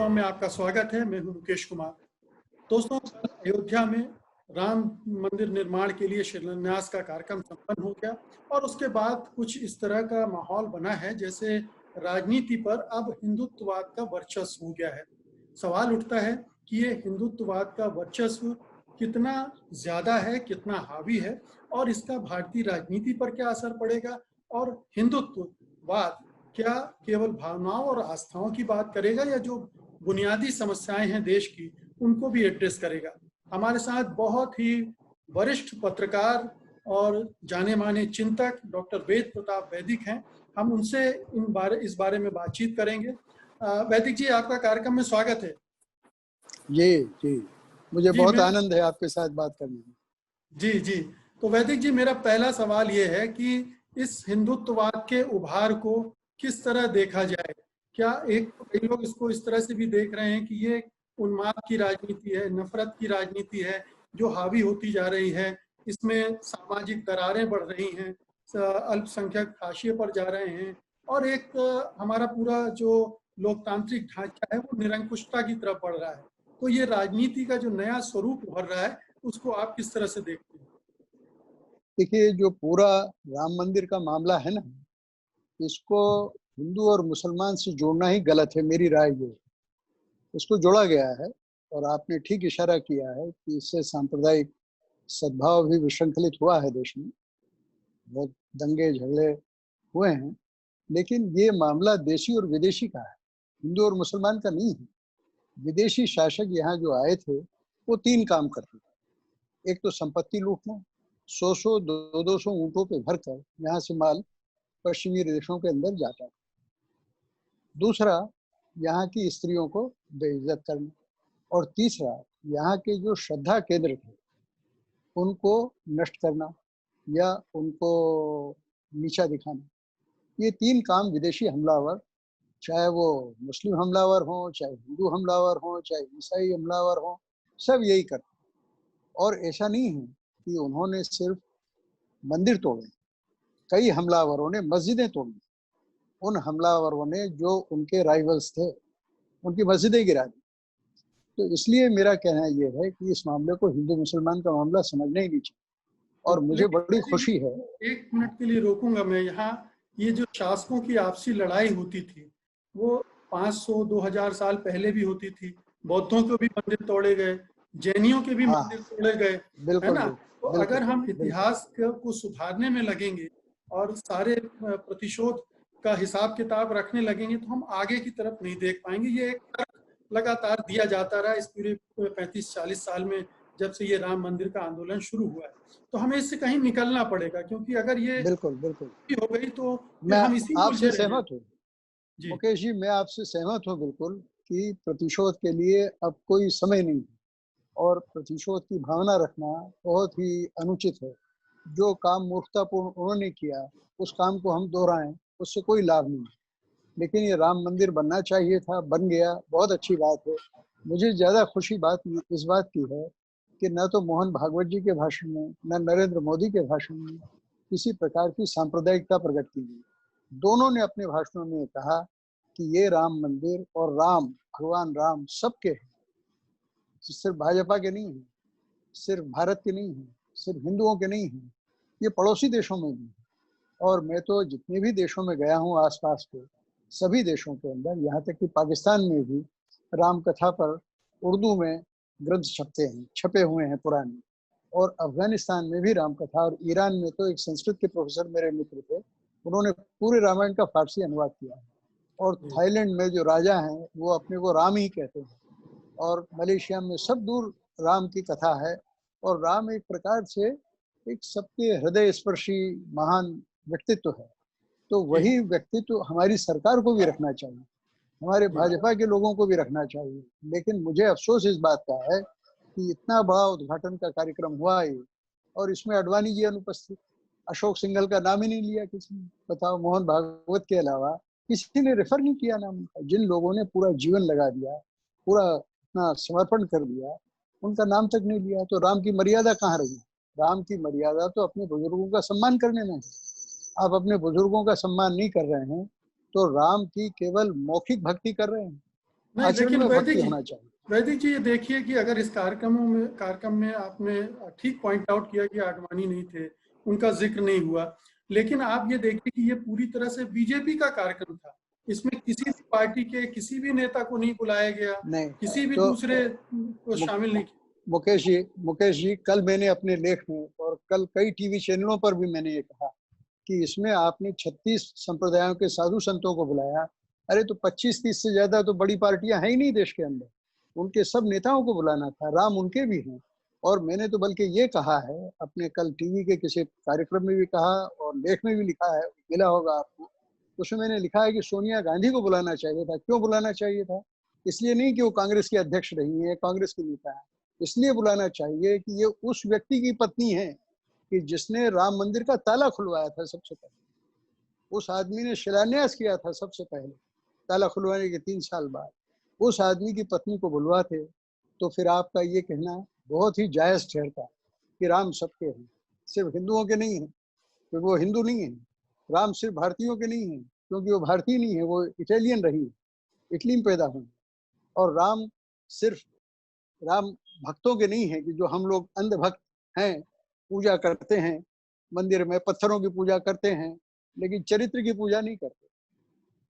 कार्यक्रम में आपका स्वागत है। मैं हूं मुकेश कुमार। दोस्तों, अयोध्या में राम मंदिर निर्माण के लिए शिलान्यास का कार्यक्रम संपन्न हो गया और उसके बाद कुछ इस तरह का माहौल बना है जैसे राजनीति पर अब हिंदुत्ववाद का वर्चस्व हो गया है। सवाल उठता है कि ये हिंदुत्ववाद का वर्चस्व कितना ज्यादा है, कितना हावी है और इसका भारतीय राजनीति पर क्या असर पड़ेगा, और हिंदुत्ववाद क्या केवल भावनाओं और आस्थाओं की बात करेगा या जो बुनियादी समस्याएं हैं देश की उनको भी एड्रेस करेगा। हमारे साथ बहुत ही वरिष्ठ पत्रकार और जाने माने चिंतक डॉक्टर वेद प्रताप वैदिक हैं। हम उनसे इस बारे में बातचीत करेंगे। वैदिक जी, आपका कार्यक्रम में स्वागत है। जी जी, मुझे बहुत आनंद है आपके साथ बात करने में। जी जी, तो वैदिक जी, मेरा पहला सवाल ये है कि इस हिंदुत्ववाद के उभार को किस तरह देखा जाए। क्या कई लोग इसको इस तरह से भी देख रहे हैं कि ये उन्माद की राजनीति है, नफरत की राजनीति है जो हावी होती जा रही है, इसमें सामाजिक दरारें बढ़ रही हैं, अल्पसंख्यक हाशिए पर जा रहे हैं और एक हमारा पूरा जो लोकतांत्रिक ढांचा है वो निरंकुशता की तरफ बढ़ रहा है। तो ये राजनीति का जो नया स्वरूप उभर रहा है उसको आप किस तरह से देखते हैं? देखिए, जो पूरा राम मंदिर का मामला है ना, इसको हिंदू और मुसलमान से जोड़ना ही गलत है, मेरी राय ये। इसको जोड़ा गया है और आपने ठीक इशारा किया है कि इससे सांप्रदायिक सद्भाव भी विश्रंखलित हुआ है देश में। बहुत दंगे झगड़े हुए हैं, लेकिन ये मामला देशी और विदेशी का है, हिंदू और मुसलमान का नहीं है। विदेशी शासक यहाँ जो आए थे वो 3 काम करते थे। एक तो संपत्ति लूटना, 100 200 ऊँटों पे भरकर यहाँ से माल पश्चिमी देशों के अंदर जाता है। दूसरा, यहाँ की स्त्रियों को बेइज्जत करना, और तीसरा, यहाँ के जो श्रद्धा केंद्र थे उनको नष्ट करना या उनको नीचा दिखाना। ये 3 काम विदेशी हमलावर, चाहे वो मुस्लिम हमलावर हों, चाहे हिंदू हमलावर हों, चाहे ईसाई हमलावर हों, सब यही करते। और ऐसा नहीं है कि उन्होंने सिर्फ मंदिर तोड़े, कई हमलावरों ने मस्जिदें तोड़ी। उन हमलावरों ने जो उनके राइवल्स थे उनकी मस्जिदें गिरा दी। तो इसलिए मेरा कहना ये है कि इस मामले को हिंदू मुसलमान का मामला समझना ही नहीं चाहिए। और मुझे बड़ी खुशी है। एक मिनट के लिए रोकूंगा मैं यहाँ। ये जो शासकों की आपसी लड़ाई होती थी वो 500-2000 साल पहले भी होती थी। बौद्धों के भी मंदिर तोड़े गए, जैनियों के भी मंदिर तोड़े गए, है ना। तो अगर हम इतिहास को सुधारने में लगेंगे और सारे प्रतिशोध का हिसाब किताब रखने लगेंगे तो हम आगे की तरफ नहीं देख पाएंगे। ये एक लगातार दिया जाता रहा इस पूरे 35-40 साल में जब से ये राम मंदिर का आंदोलन शुरू हुआ है। तो हमें इससे कहीं निकलना पड़ेगा, क्योंकि अगर ये बिल्कुल बिल्कुल हो गई तो मैं हम इसी आपसे सहमत हूँ मुकेश जी, मैं आपसे सहमत हूँ बिल्कुल कि प्रतिशोध के लिए अब कोई समय नहीं है और प्रतिशोध की भावना रखना बहुत ही अनुचित है। जो काम मूर्खतापूर्ण उन्होंने किया उस काम को हम दोहराएं, उससे कोई लाभ नहीं। लेकिन ये राम मंदिर बनना चाहिए था, बन गया, बहुत अच्छी बात है। मुझे ज़्यादा खुशी बात इस बात की है कि न तो मोहन भागवत जी के भाषण में न नरेंद्र मोदी के भाषण में किसी प्रकार की सांप्रदायिकता प्रकट की गई। दोनों ने अपने भाषणों में कहा कि ये राम मंदिर और राम, भगवान राम सबके हैं, सिर्फ भाजपा के नहीं है, सिर्फ भारत के नहीं है, सिर्फ हिंदुओं के नहीं है, ये पड़ोसी देशों में भी है। और मैं तो जितने भी देशों में गया हूँ आसपास के, सभी देशों के अंदर, यहाँ तक कि पाकिस्तान में भी राम कथा पर उर्दू में ग्रंथ छपे हुए हैं पुराने, और अफगानिस्तान में भी राम कथा, और ईरान में तो एक संस्कृत के प्रोफेसर मेरे मित्र थे, उन्होंने पूरे रामायण का फारसी अनुवाद किया है। और थाईलैंड में जो राजा हैं वो अपने को राम ही कहते हैं, और मलेशिया में सब दूर राम की कथा है। और राम एक प्रकार से एक सबके हृदय स्पर्शी महान व्यक्तित्व है। तो वही व्यक्तित्व हमारी सरकार को भी रखना चाहिए, हमारे भाजपा के लोगों को भी रखना चाहिए। लेकिन मुझे अफसोस इस बात का है कि इतना बड़ा उद्घाटन का कार्यक्रम हुआ है और इसमें अडवाणी जी अनुपस्थित, अशोक सिंघल का नाम ही नहीं लिया किसी ने। बताओ, मोहन भागवत के अलावा किसी ने रेफर नहीं किया नाम। जिन लोगों ने पूरा जीवन लगा दिया, पूरा अपना समर्पण कर दिया, उनका नाम तक नहीं लिया। तो राम की मर्यादा कहाँ रही? राम की मर्यादा तो अपने बुजुर्गों का सम्मान करने में है। आप अपने बुजुर्गों का सम्मान नहीं कर रहे हैं तो राम की केवल मौखिक भक्ति कर रहे हैं। आचरण में भक्ति होना चाहिए। वैदिक जी, ये देखिए कि अगर इस कार्यक्रम में आपने ठीक पॉइंट आउट किया कि आडवाणी नहीं थे, उनका जिक्र नहीं हुआ, लेकिन आप ये देखिए कि ये पूरी तरह से बीजेपी का कार्यक्रम था। इसमें किसी भी पार्टी के किसी भी नेता को नहीं बुलाया गया, नहीं, किसी भी तो दूसरे को शामिल नहीं किया। मुकेश जी, कल मैंने अपने लेख में और कल कई टीवी चैनलों पर भी मैंने ये कहा कि इसमें आपने 36 संप्रदायों के साधु संतों को बुलाया। अरे तो 25-30 से ज्यादा तो बड़ी पार्टियां हैं ही नहीं देश के अंदर, उनके सब नेताओं को बुलाना था। राम उनके भी हैं। और मैंने तो बल्कि ये कहा है अपने कल टीवी के किसी कार्यक्रम में भी कहा और लेख में भी लिखा है, मिला होगा आपको, उसमें मैंने लिखा है कि सोनिया गांधी को बुलाना चाहिए था। क्यों बुलाना चाहिए था? इसलिए नहीं कि वो कांग्रेस की अध्यक्ष रही है, कांग्रेस की नेता है, इसलिए बुलाना चाहिए कि ये उस व्यक्ति की पत्नी है कि जिसने राम मंदिर का ताला खुलवाया था सबसे पहले। उस आदमी ने शिलान्यास किया था सबसे पहले, ताला खुलवाने के 3 साल बाद। उस आदमी की पत्नी को बुलवाते तो फिर आपका ये कहना बहुत ही जायज ठहरता कि राम सबके हैं, सिर्फ हिंदुओं के नहीं है, क्योंकि वो हिंदू नहीं है। राम सिर्फ भारतीयों के नहीं है, क्योंकि वो भारतीय नहीं है, वो इटालियन रही, इटली में पैदा हुई। और राम सिर्फ राम भक्तों के नहीं है कि जो हम लोग अंध भक्त हैं, पूजा करते हैं, मंदिर में पत्थरों की पूजा करते हैं, लेकिन चरित्र की पूजा नहीं करते।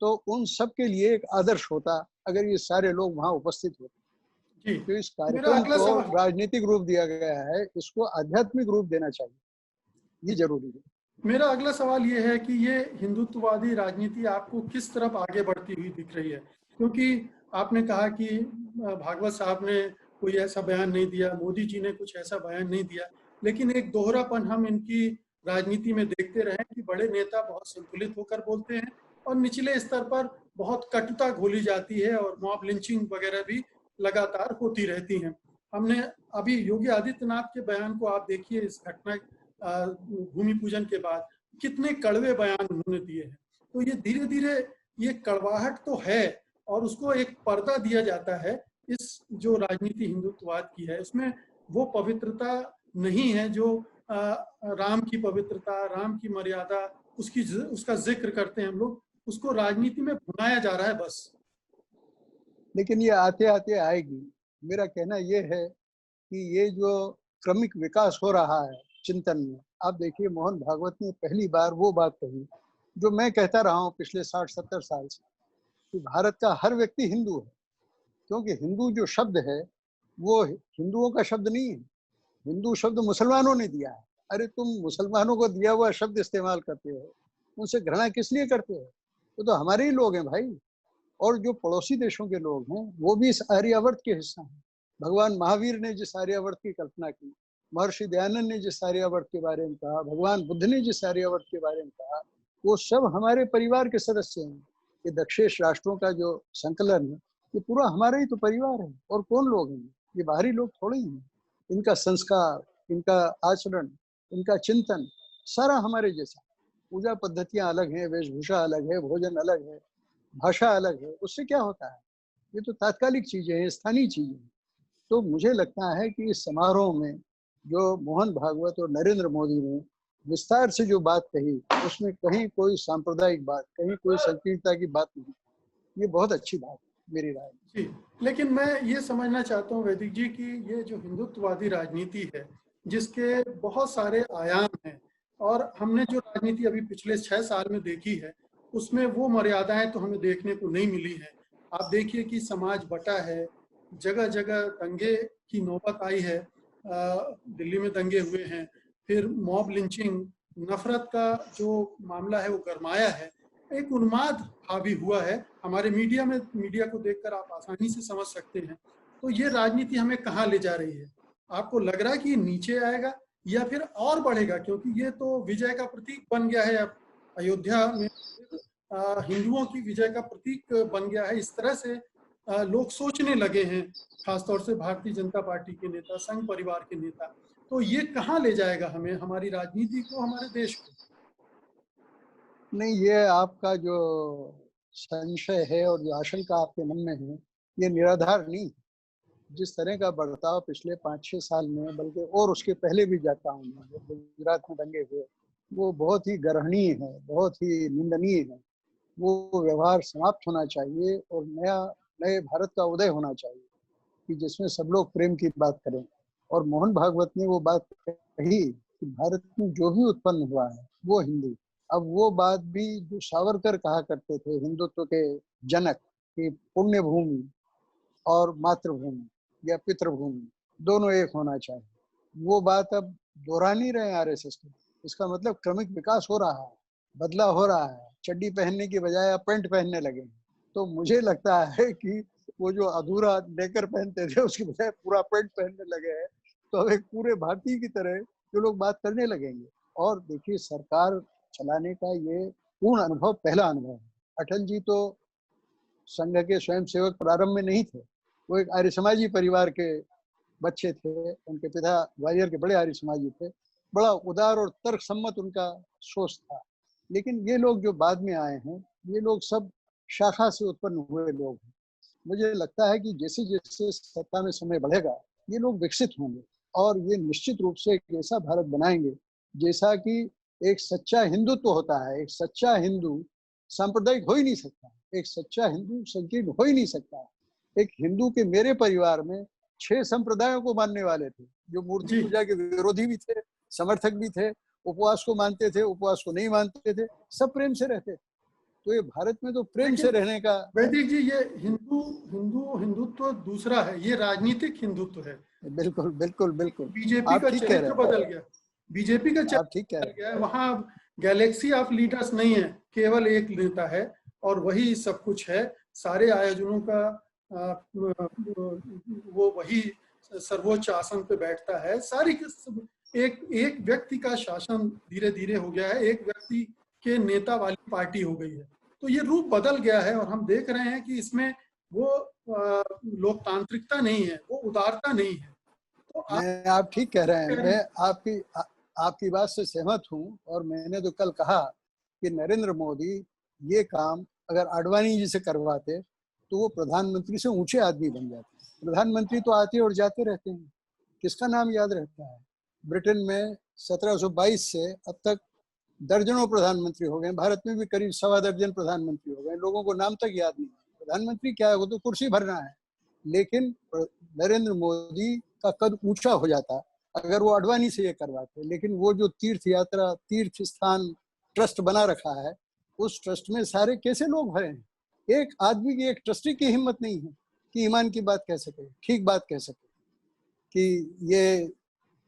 तो उन सब के लिए एक आदर्श होता अगर ये सारे लोग वहां उपस्थित होते। तो इस कार्यक्रम को राजनीतिक रूप दिया गया है, इसको आध्यात्मिक रूप देना चाहिए, ये जरूरी है। मेरा अगला सवाल ये है कि ये हिंदुत्ववादी राजनीति आपको किस तरफ आगे बढ़ती हुई दिख रही है? क्योंकि आपने कहा कि भागवत साहब ने कोई ऐसा बयान नहीं दिया, मोदी जी ने कुछ ऐसा बयान नहीं दिया, लेकिन एक दोहरापन हम इनकी राजनीति में देखते रहे कि बड़े नेता बहुत संतुलित होकर बोलते हैं और निचले स्तर पर बहुत कटुता घोली जाती है और मॉब लिंचिंग वगैरह भी लगातार होती रहती हैं। हमने अभी योगी आदित्यनाथ के बयान को आप देखिए, इस घटना भूमि पूजन के बाद कितने कड़वे बयान उन्होंने दिए हैं। तो ये धीरे धीरे ये कड़वाहट तो है और उसको एक पर्दा दिया जाता है। इस जो राजनीति हिंदुत्ववाद की है, इसमें वो पवित्रता नहीं है जो राम की पवित्रता, राम की मर्यादा, उसका जिक्र करते हैं हम लोग, उसको राजनीति में भुनाया जा रहा है बस। लेकिन ये आते आते आएगी। मेरा कहना ये है कि ये जो क्रमिक विकास हो रहा है चिंतन में, आप देखिए मोहन भागवत ने पहली बार वो बात कही जो मैं कहता रहा हूँ पिछले 60-70 साल से, कि भारत का हर व्यक्ति हिंदू है। क्योंकि हिंदू जो शब्द है वो हिंदुओं का शब्द नहीं है, हिंदू शब्द मुसलमानों ने दिया है। अरे तुम मुसलमानों को दिया हुआ शब्द इस्तेमाल करते हो, उनसे घृणा किस लिए करते हो? वो तो हमारे ही लोग हैं भाई। और जो पड़ोसी देशों के लोग हैं वो भी इस आर्यावर्त के हिस्सा हैं। भगवान महावीर ने जिस आर्यावर्त की कल्पना की, महर्षि दयानंद ने जिस आर्यावर्त के बारे में कहा, भगवान बुद्ध ने जिस आर्यावर्त के बारे में कहा, वो सब हमारे परिवार के सदस्य हैं। ये दक्षेश राष्ट्रों का जो संकलन है, ये पूरा हमारा ही तो परिवार है। और कौन लोग हैं? ये बाहरी लोग थोड़े ही हैं। इनका संस्कार, इनका आचरण, इनका चिंतन सारा हमारे जैसा। पूजा पद्धतियां अलग हैं, वेशभूषा अलग है, भोजन अलग है, भाषा अलग है, उससे क्या होता है? ये तो तात्कालिक चीजें हैं, स्थानीय चीजें हैं। तो मुझे लगता है कि इस समारोह में जो मोहन भागवत और नरेंद्र मोदी ने विस्तार से जो बात कही, उसमें कहीं कोई सांप्रदायिक बात, कहीं कोई संकीर्णता की बात नहीं। ये बहुत अच्छी बात है मेरी राय में। जी, लेकिन मैं ये समझना चाहता हूँ वैदिक जी कि ये जो हिंदुत्ववादी राजनीति है, जिसके बहुत सारे आयाम हैं, और हमने जो राजनीति अभी पिछले 6 साल में देखी है, उसमें वो मर्यादाएं तो हमें देखने को नहीं मिली है। आप देखिए कि समाज बटा है, जगह जगह दंगे की नौबत आई है, दिल्ली में दंगे हुए हैं, फिर मॉब लिंचिंग, नफरत का जो मामला है वो गरमाया है, एक उन्माद हावी हुआ है हमारे मीडिया में। मीडिया को देखकर आप आसानी से समझ सकते हैं। तो ये राजनीति हमें कहाँ ले जा रही है? आपको लग रहा है कि नीचे आएगा या फिर और बढ़ेगा? क्योंकि ये तो विजय का प्रतीक बन गया है। अब अयोध्या में हिंदुओं की विजय का प्रतीक बन गया है। इस तरह से लोग सोचने लगे हैं, खासतौर से भारतीय जनता पार्टी के नेता, संघ परिवार के नेता। तो ये कहाँ ले जाएगा हमें, हमारी राजनीति को, हमारे देश को? नहीं, ये आपका जो संशय है और जो आशंका आपके मन में है, ये निराधार नहीं। जिस तरह का बर्ताव पिछले 5-6 साल में, बल्कि और उसके पहले भी जाता हूँ मैं, जो गुजरात में दंगे हुए, वो बहुत ही गर्हणीय है, बहुत ही निंदनीय है। वो व्यवहार समाप्त होना चाहिए और नया नए भारत का उदय होना चाहिए कि जिसमें सब लोग प्रेम की बात करें। और मोहन भागवत ने वो बात कही कि भारत में जो भी उत्पन्न हुआ है वो हिंदू। अब वो बात भी जो सावरकर कहा करते थे हिंदुत्व के जनक, कि पुण्य भूमि और मातृभूमि या पितृभूमि दोनों एक होना चाहिए, वो बात अब दोहरा नहीं रहे आरएसएस के। इसका मतलब क्रमिक विकास हो रहा है, बदलाव हो रहा है। चड्डी पहनने की बजाय आप पैंट पहनने लगे। तो मुझे लगता है कि वो जो अधूरा नेकर पहनते थे उसकी बजाय पूरा पैंट पहनने लगे हैं। तो अब एक पूरे भारतीय की तरह जो लोग बात करने लगेंगे। और देखिए, सरकार चलाने का ये पूर्ण अनुभव पहला अनुभव है। अटल जी तो संघ के स्वयंसेवक प्रारंभ में नहीं थे, वो एक आर्य समाजी परिवार के बच्चे थे। उनके पिता ग्वालियर के बड़े आर्य समाजी थे, बड़ा उदार और तर्क सम्मत उनका सोच था। लेकिन ये लोग जो बाद में आए हैं, ये लोग सब शाखा से उत्पन्न हुए लोग हैं। मुझे लगता है कि जैसे जैसे सत्ता में समय बढ़ेगा ये लोग विकसित होंगे और ये निश्चित रूप से एक ऐसा भारत बनाएंगे जैसा कि एक सच्चा हिंदुत्व होता है। एक सच्चा हिंदू सांप्रदायिक हो ही नहीं सकता, एक सच्चा हिंदू संकीर्ण हो ही नहीं सकता। एक हिंदू के मेरे परिवार में 6 संप्रदायों को मानने वाले थे, जो मूर्ति पूजा के विरोधी भी थे, समर्थक भी थे, उपवास को मानते थे, उपवास को नहीं मानते थे, सब प्रेम से रहते थे। तो ये भारत में तो प्रेम से रहने का। वैदिक जी, ये हिंदुत्व दूसरा है, ये राजनीतिक हिंदुत्व है। बिल्कुल बिल्कुल बिल्कुल, बीजेपी का चरित्र बदल गया, बीजेपी का चरित्र बदल गया। वहां गैलेक्सी ऑफ लीडर्स नहीं है, केवल एक नेता है और वही सब कुछ है। सारे आयोजनों का वो वही सर्वोच्च आसन पे बैठता है। सारी एक व्यक्ति का शासन धीरे धीरे हो गया है, एक व्यक्ति के नेता वाली पार्टी हो गई है। तो ये रूप बदल गया है और हम देख रहे हैं कि इसमें वो लोकतांत्रिकता नहीं है, वो उदारता नहीं है। तो आप ठीक कह रहे हैं, मैं आपकी बात से सहमत हूँ। और मैंने तो कल कहा कि नरेंद्र मोदी ये काम अगर आडवाणी जी से करवाते तो वो प्रधानमंत्री से ऊंचे आदमी बन जाते। प्रधानमंत्री तो आते और जाते रहते हैं, किसका नाम याद रहता है। ब्रिटेन में 1722 से अब तक दर्जनों प्रधानमंत्री हो गए, भारत में भी करीब 1.25 दर्जन प्रधानमंत्री हो गए, लोगों को नाम तक याद नहीं। प्रधानमंत्री क्या है, वो तो कुर्सी भरना है। लेकिन नरेंद्र मोदी का कद ऊंचा हो जाता अगर वो आडवाणी से ये करवाते। लेकिन वो जो तीर्थ यात्रा, तीर्थ स्थान ट्रस्ट बना रखा है, उस ट्रस्ट में सारे कैसे लोग भरे हैं। एक आदमी की, एक ट्रस्टी की हिम्मत नहीं है कि ईमान की बात कह सके, ठीक बात कह सके कि ये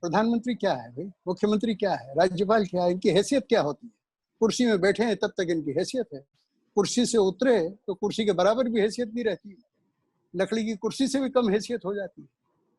प्रधानमंत्री क्या है भाई, मुख्यमंत्री क्या है, राज्यपाल क्या है, इनकी हैसियत क्या होती है। कुर्सी में बैठे हैं तब तक इनकी हैसियत है, कुर्सी से उतरे तो कुर्सी के बराबर भी हैसियत नहीं रहती है, लकड़ी की कुर्सी से भी कम हैसियत हो जाती है।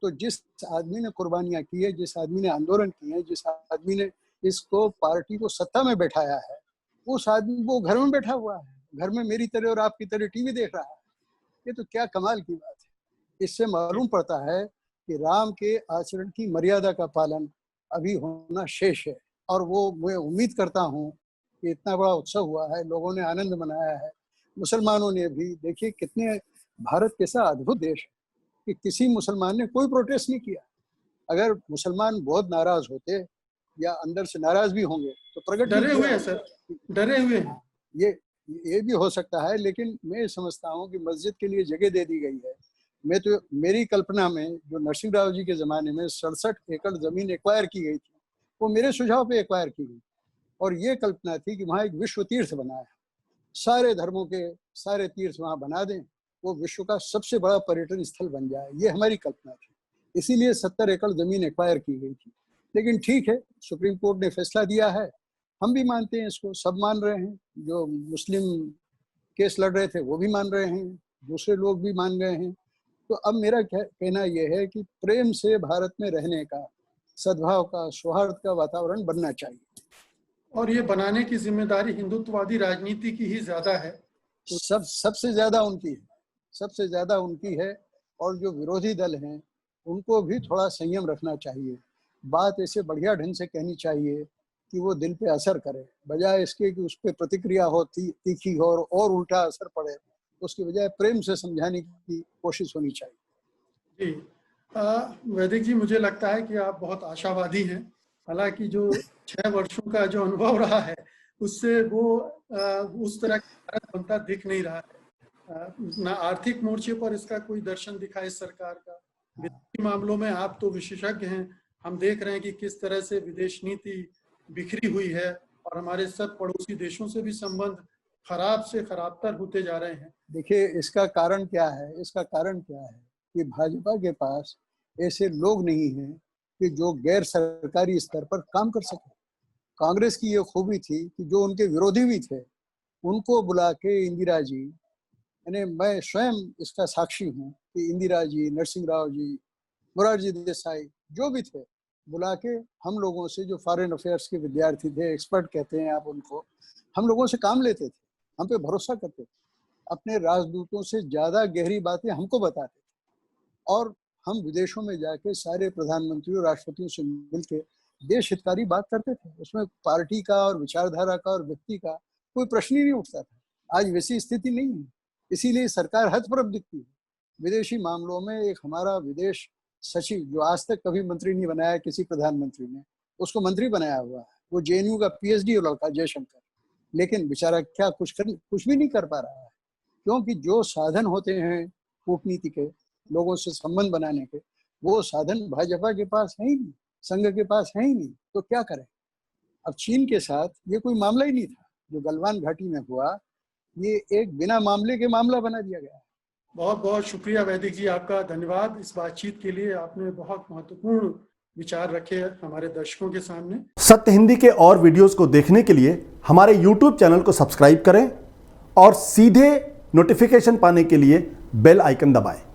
तो जिस आदमी ने कुर्बानियां की है, जिस आदमी ने आंदोलन किए हैं, जिस आदमी ने इसको पार्टी को सत्ता में बैठाया है, उस आदमी वो घर में बैठा हुआ है, घर में मेरी तरह और आपकी तरह टीवी देख रहा है। ये तो क्या कमाल की बात है। इससे मालूम पड़ता है कि राम के आचरण की मर्यादा का पालन अभी होना शेष है। और वो मैं उम्मीद करता हूँ कि इतना बड़ा उत्सव हुआ है, लोगों ने आनंद मनाया है, मुसलमानों ने भी। देखिए कितने, भारत कैसा अद्भुत देश है कि किसी मुसलमान ने कोई प्रोटेस्ट नहीं किया। अगर मुसलमान बहुत नाराज होते या अंदर से नाराज भी होंगे तो प्रकट डरे हुए हैं सर, डरे हुए हैं। ये भी हो सकता है। लेकिन मैं समझता हूँ कि मस्जिद के लिए जगह दे दी गई है। मैं तो, मेरी कल्पना में जो नरसिंह राव जी के ज़माने में 67 एकड़ ज़मीन एक्वायर की गई थी, वो मेरे सुझाव पे एक्वायर की गई। और ये कल्पना थी कि वहाँ एक विश्व तीर्थ बना है, सारे धर्मों के सारे तीर्थ वहाँ बना दें, वो विश्व का सबसे बड़ा पर्यटन स्थल बन जाए। ये हमारी कल्पना थी, इसीलिए 70 एकड़ ज़मीन एक्वायर की गई थी। लेकिन ठीक है, सुप्रीम कोर्ट ने फैसला दिया है, हम भी मानते हैं इसको, सब मान रहे हैं। जो मुस्लिम केस लड़ रहे थे वो भी मान रहे हैं, दूसरे लोग भी मान रहे हैं। तो अब मेरा कहना यह है कि प्रेम से भारत में रहने का, सद्भाव का, सौहार्द का वातावरण बनना चाहिए। और ये बनाने की जिम्मेदारी हिंदुत्ववादी राजनीति की ही ज्यादा है। तो सबसे ज्यादा उनकी है, सबसे ज्यादा उनकी है। और जो विरोधी दल हैं उनको भी थोड़ा संयम रखना चाहिए। बात ऐसे बढ़िया ढंग से कहनी चाहिए कि वो दिल पे असर करे, बजाय इसके कि उस पर प्रतिक्रिया हो तीखी हो और उल्टा असर पड़े। उसकी बजाय प्रेम से समझाने की कोशिश होनी चाहिए। जी वैदिक जी, मुझे लगता है कि आप बहुत आशावादी हैं। हालांकि जो 6 वर्षों का जो अनुभव रहा है उससे वो उस तरह का भारत बनता दिख नहीं रहा है। ना आर्थिक मोर्चे पर इसका कोई दर्शन दिखा इस सरकार का। विदेशी मामलों में आप तो विशेषज्ञ हैं, हम देख रहे हैं कि किस तरह से विदेश नीति बिखरी हुई है और हमारे सब पड़ोसी देशों से भी संबंध खराब से खराबतर होते जा रहे हैं। देखिए, इसका कारण क्या है? इसका कारण क्या है कि भाजपा के पास ऐसे लोग नहीं हैं कि जो गैर सरकारी स्तर पर काम कर सके। कांग्रेस की ये खूबी थी कि जो उनके विरोधी भी थे उनको बुला के इंदिरा जी, यानी मैं स्वयं इसका साक्षी हूँ कि इंदिरा जी, नरसिंह राव जी, मोरारजी देसाई जो भी थे, बुला के हम लोगों से, जो फॉरेन अफेयर्स के विद्यार्थी थे, एक्सपर्ट कहते हैं आप उनको, हम लोगों से काम लेते थे, हम पे भरोसा करते थे, अपने राजदूतों से ज़्यादा गहरी बातें हमको बताते थे और हम विदेशों में जाके सारे प्रधानमंत्री और राष्ट्रपतियों से मिलके देश हितकारी बात करते थे। उसमें पार्टी का और विचारधारा का और व्यक्ति का कोई प्रश्न ही नहीं उठता था। आज वैसी स्थिति नहीं है, इसीलिए सरकार हतप्रभ दिखती है। विदेशी मामलों में एक हमारा विदेश सचिव, जो आज तक कभी मंत्री नहीं बनाया किसी प्रधानमंत्री ने, उसको मंत्री बनाया हुआ है। वो जेएनयू का पीएचडी लड़का जयशंकर, लेकिन बेचारा क्या कुछ भी नहीं कर पा रहा है, क्योंकि जो साधन होते हैं कूटनीति के, लोगों से संबंध बनाने के, वो साधन भाजपा के पास है ही नहीं, संघ के पास है ही नहीं, तो क्या करें। अब चीन के साथ ये कोई मामला ही नहीं था, जो गलवान घाटी में हुआ ये एक बिना मामले के मामला बना दिया गया। बहुत बहुत शुक्रिया वैदिक जी, आपका धन्यवाद इस बातचीत के लिए। आपने बहुत महत्वपूर्ण विचार रखे हमारे दर्शकों के सामने। सत्य हिंदी के और वीडियोस को देखने के लिए हमारे YouTube चैनल को सब्सक्राइब करें और सीधे नोटिफिकेशन पाने के लिए बेल आइकन दबाएं।